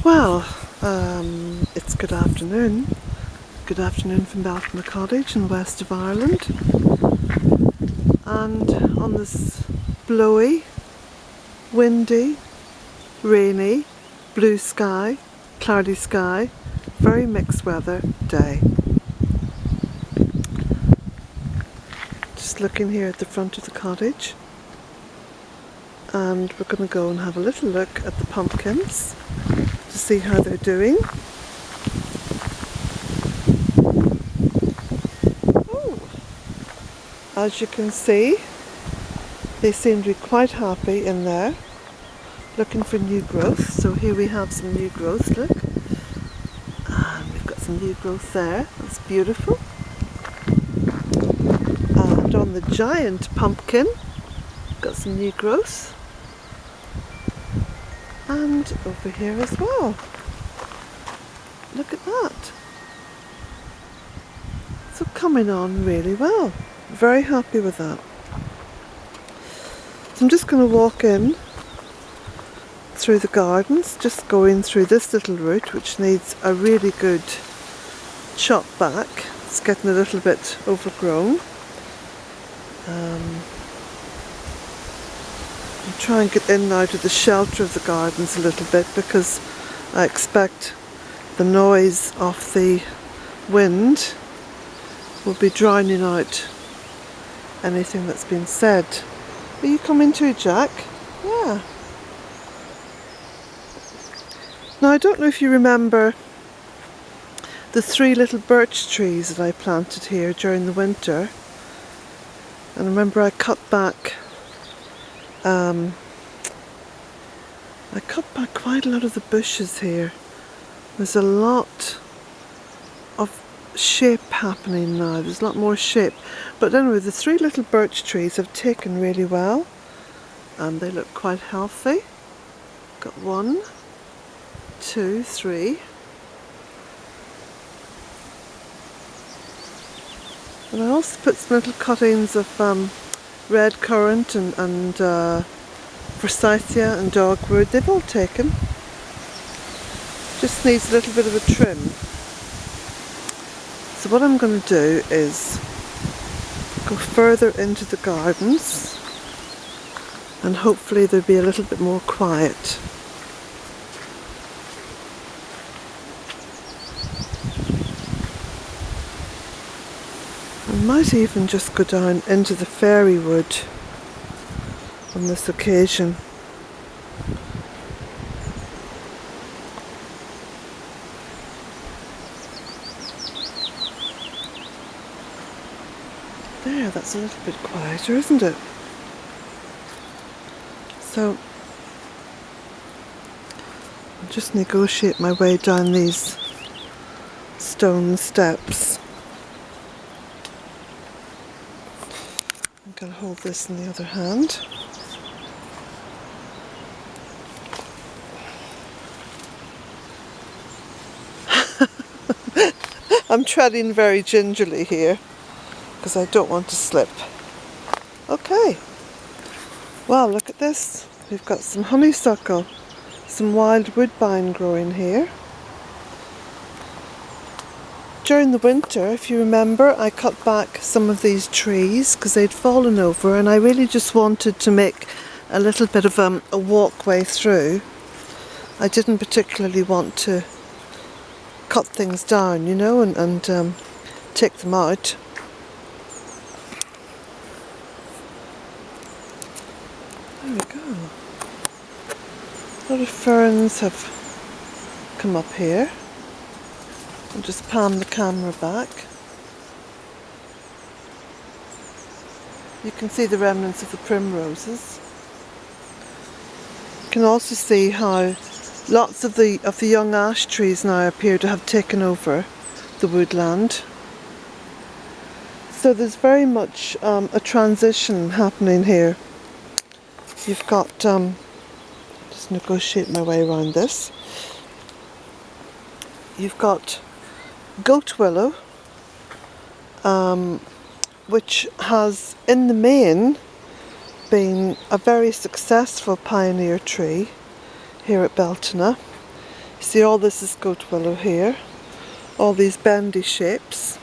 Well, it's good afternoon. Good afternoon from Beltona Cottage in the west of Ireland. And on this blowy, windy, rainy, blue sky, cloudy sky, very mixed weather day. Just looking here at the front of the cottage. And we're going to go and have a little look at the pumpkins to see how they're doing. Oh, as you can see, they seem to be quite happy in there, looking for new growth. So here we have some new growth, look. And we've got some new growth there, that's beautiful. And on the giant pumpkin, got some new growth. And over here as well. Look at that. So coming on really well. Very happy with that. So I'm just going to walk in through the gardens, just going through this little route which needs a really good chop back. It's getting a little bit overgrown. I'll try and get in now to the shelter of the gardens a little bit because I expect the noise of the wind will be drowning out anything that's been said. Are you coming too, Jack? Yeah. Now I don't know if you remember the 3 little birch trees that I planted here during the winter. And remember I cut back quite a lot of the bushes here. There's a lot of shape happening now. There's a lot more shape. But anyway, the 3 little birch trees have taken really well. And they look quite healthy. Got 1, 2, 3. And I also put some little cuttings of red currant and forsythia and dogwood. They've all taken. Just needs a little bit of a trim. So what I'm going to do is go further into the gardens and hopefully there'll be a little bit more quiet. I might even just go down into the fairy wood on this occasion. There, that's a little bit quieter, isn't it? So, I'll just negotiate my way down these stone steps. I'm going to hold this in the other hand. I'm treading very gingerly here because I don't want to slip. Okay, well look at this. We've got some honeysuckle, some wild woodbine growing here. During the winter, if you remember, I cut back some of these trees because they'd fallen over and I really just wanted to make a little bit of a walkway through. I didn't particularly want to cut things down, you know, and take them out. There we go. A lot of ferns have come up here. I'll just pan the camera back. You can see the remnants of the primroses. You can also see how lots of the young ash trees now appear to have taken over the woodland. So there's very much a transition happening here. You've got, just negotiate my way around this. You've got goat willow, which has in the main been a very successful pioneer tree here at Beltona. See, all this is goat willow here, all these bendy shapes.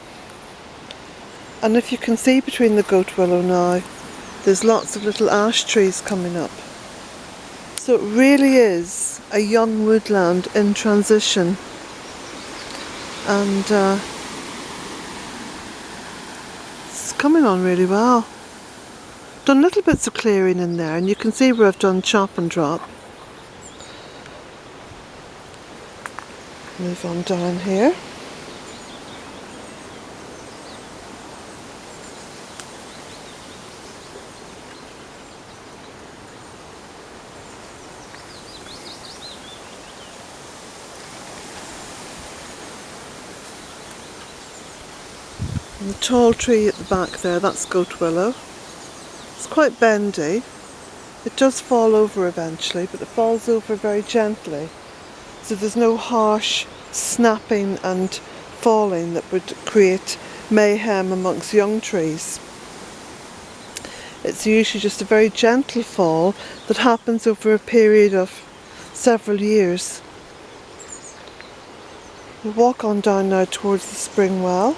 And if you can see between the goat willow now, there's lots of little ash trees coming up. So it really is a young woodland in transition. And it's coming on really well. Done little bits of clearing in there, and you can see where I've done chop and drop. Move on down here. And the tall tree at the back there, that's goat willow. It's quite bendy. It does fall over eventually, but it falls over very gently. So there's no harsh snapping and falling that would create mayhem amongst young trees. It's usually just a very gentle fall that happens over a period of several years. We'll walk on down now towards the spring well.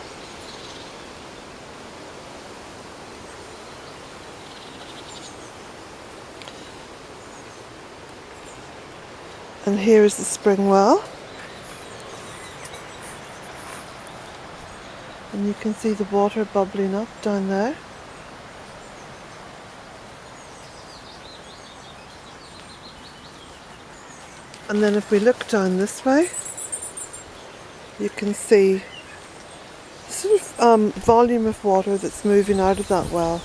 And here is the spring well. And you can see the water bubbling up down there. And then if we look down this way, you can see the sort of volume of water that's moving out of that well.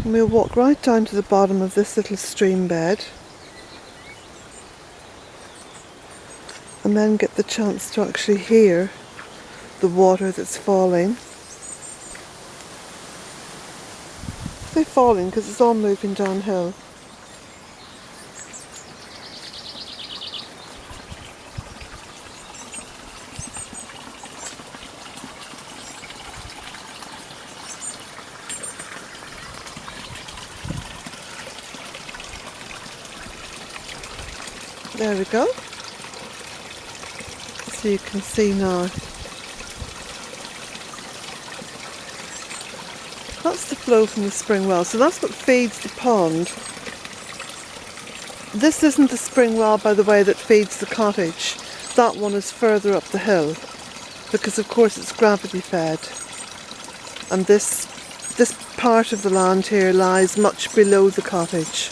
And we'll walk right down to the bottom of this little stream bed and then get the chance to actually hear the water that's falling. I say falling because it's all moving downhill. There we go. So you can see now. That's the flow from the spring well. So that's what feeds the pond. This isn't the spring well, by the way, that feeds the cottage. That one is further up the hill because of course it's gravity fed. And this part of the land here lies much below the cottage.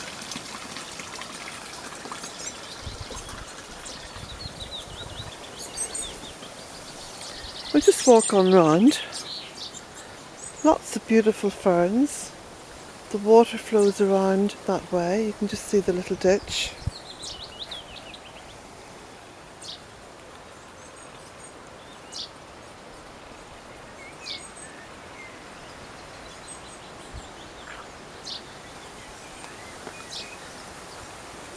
We'll just walk on round. Lots of beautiful ferns. The water flows around that way. You can just see the little ditch.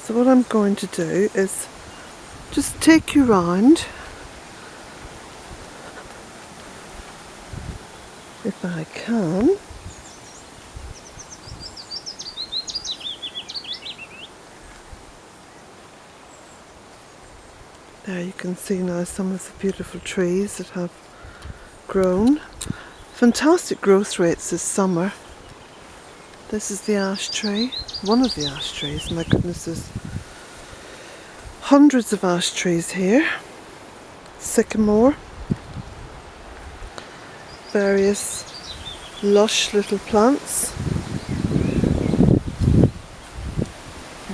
So what I'm going to do is just take you round. If I can. There you can see now some of the beautiful trees that have grown. Fantastic growth rates this summer. This is the ash tree, one of the ash trees. My goodness, there's hundreds of ash trees here. Sycamore. Various lush little plants.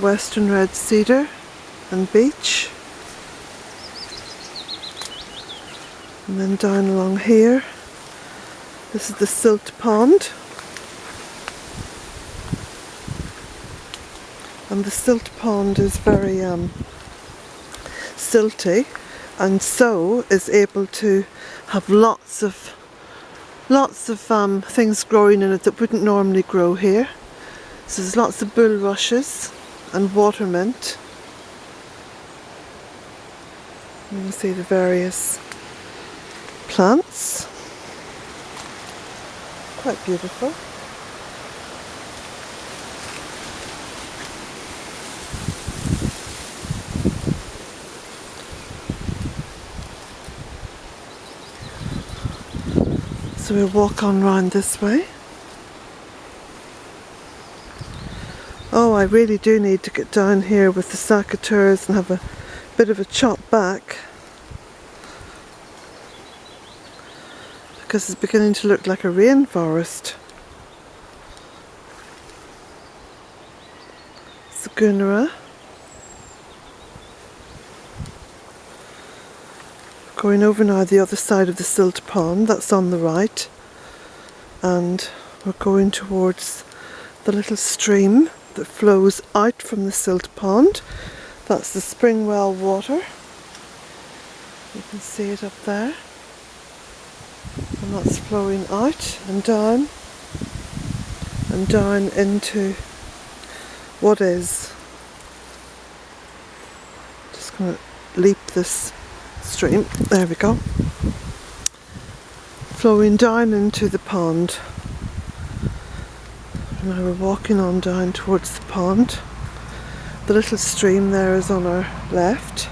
Western red cedar and beech. And then down along here, this is the silt pond. And the silt pond is very silty, and so is able to have lots of things growing in it that wouldn't normally grow here. So there's lots of bulrushes and water mint. You can see the various plants. Quite beautiful. So we'll walk on round this way. Oh, I really do need to get down here with the secateurs and have a bit of a chop back, because it's beginning to look like a rainforest. Sagunara. Going over now the other side of the silt pond, that's on the right, and we're going towards the little stream that flows out from the silt pond. That's the spring well water. You can see it up there, and that's flowing out and down into what is, just going to leap this stream, there we go, flowing down into the pond. Now we're walking on down towards the pond. The little stream there is on our left.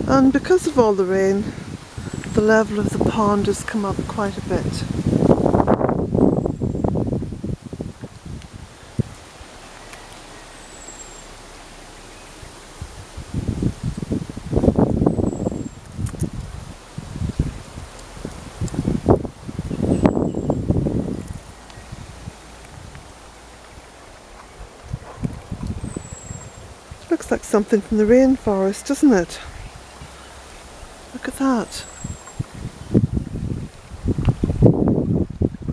And because of all the rain, the level of the pond has come up quite a bit. Looks like something from the rainforest, doesn't it? Look at that.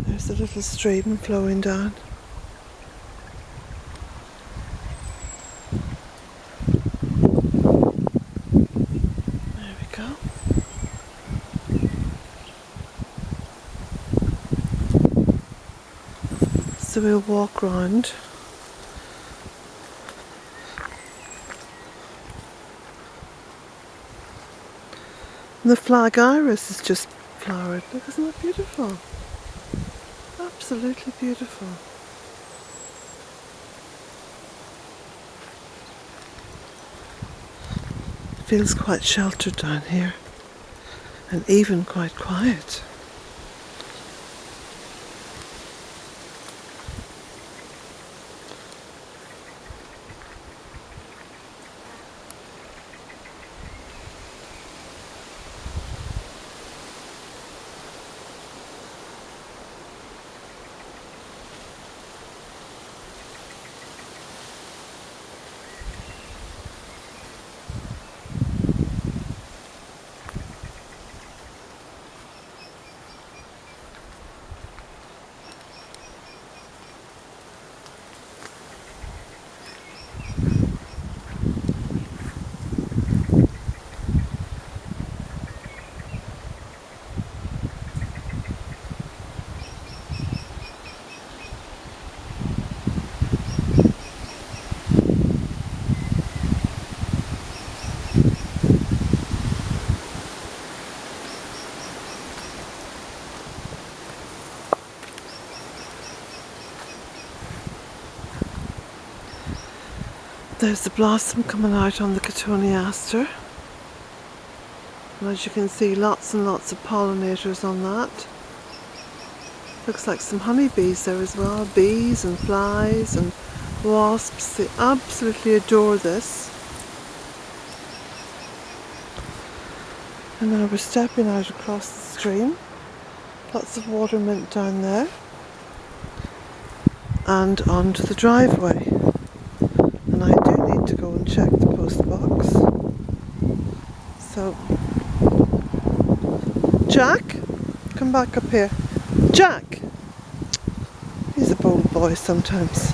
There's a little stream flowing down. There we go. So we'll walk round. And the flag iris has just flowered. Look, isn't that beautiful? Absolutely beautiful. It feels quite sheltered down here, and even quite quiet. There's the blossom coming out on the cotoneaster, and as you can see, lots and lots of pollinators on that. Looks like some honeybees there as well, bees and flies and wasps. They absolutely adore this. And now we're stepping out across the stream. Lots of water mint down there, and onto the driveway. And I do need to go and check the post box. So, Jack, come back up here. Jack! He's a bold boy sometimes.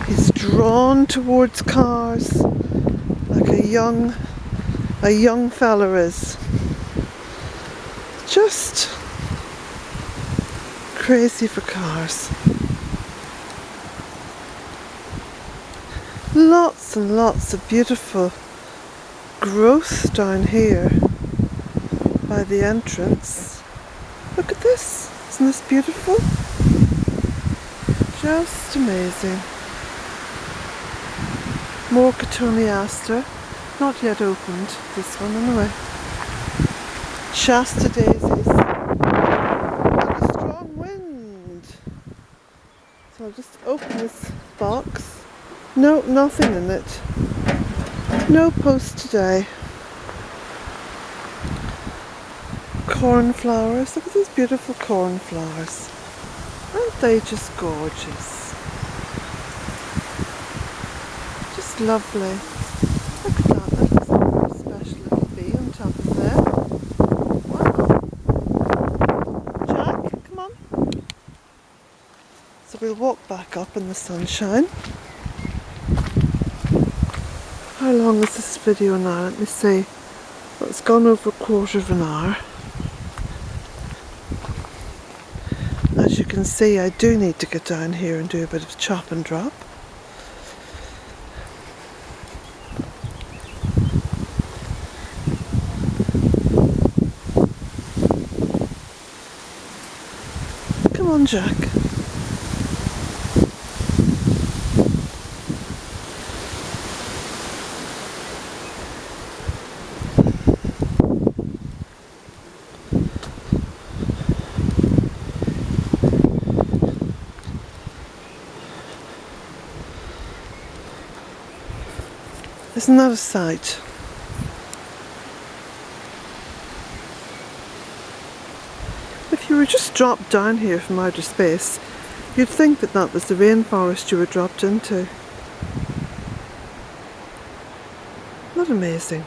He's drawn towards cars like a young fella is. Just crazy for cars. Lots and lots of beautiful growth down here by the entrance. Look at this, isn't this beautiful? Just amazing. More Cotoneaster, not yet opened, this one anyway. Shasta daisies, and a strong wind. So I'll just open this box. No, nothing in it. No post today. Cornflowers, look at these beautiful cornflowers. Aren't they just gorgeous? Just lovely. Look at that, that looks like a special little bee on top of there. Wow. Jack, come on. So we'll walk back up in the sunshine. How long is this video now? Let me see. Well, it's gone over a quarter of an hour. As you can see, I do need to get down here and do a bit of chop and drop. Come on, Jack. Isn't that a sight? If you were just dropped down here from outer space, you'd think that that was the rainforest you were dropped into. Not amazing.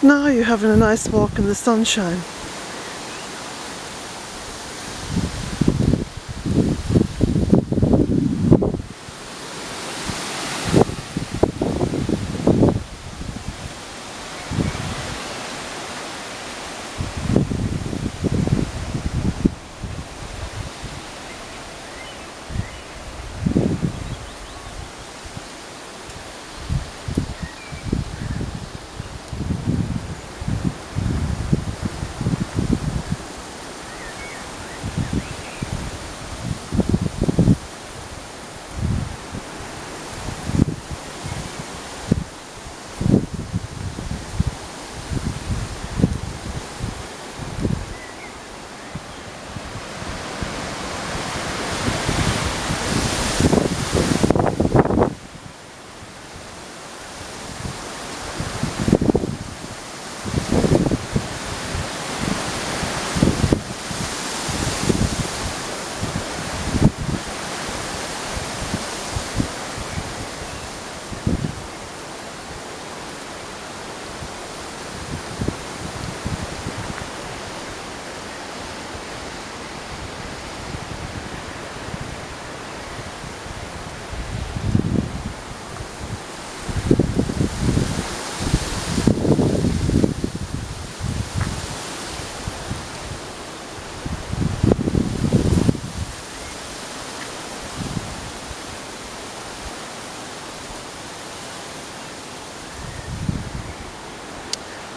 Now you're having a nice walk in the sunshine.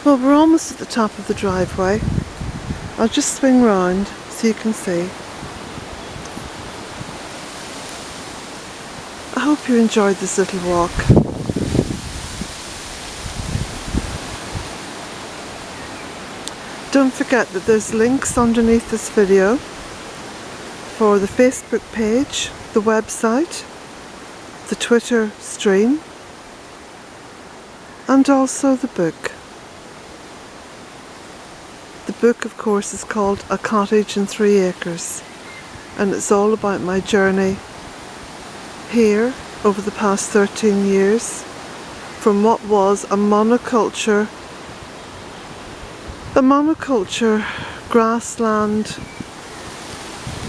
Well, we're almost at the top of the driveway. I'll just swing round so you can see. I hope you enjoyed this little walk. Don't forget that there's links underneath this video for the Facebook page, the website, the Twitter stream, and also the book. The book, of course, is called A Cottage in 3 Acres, and it's all about my journey here over the past 13 years from what was a monoculture grassland,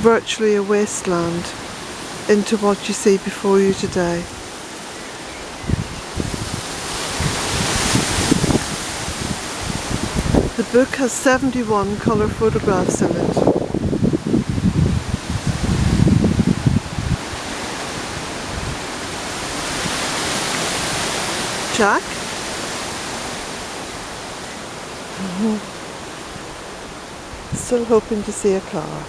virtually a wasteland, into what you see before you today. The book has 71 colour photographs in it. Jack? Still hoping to see a car.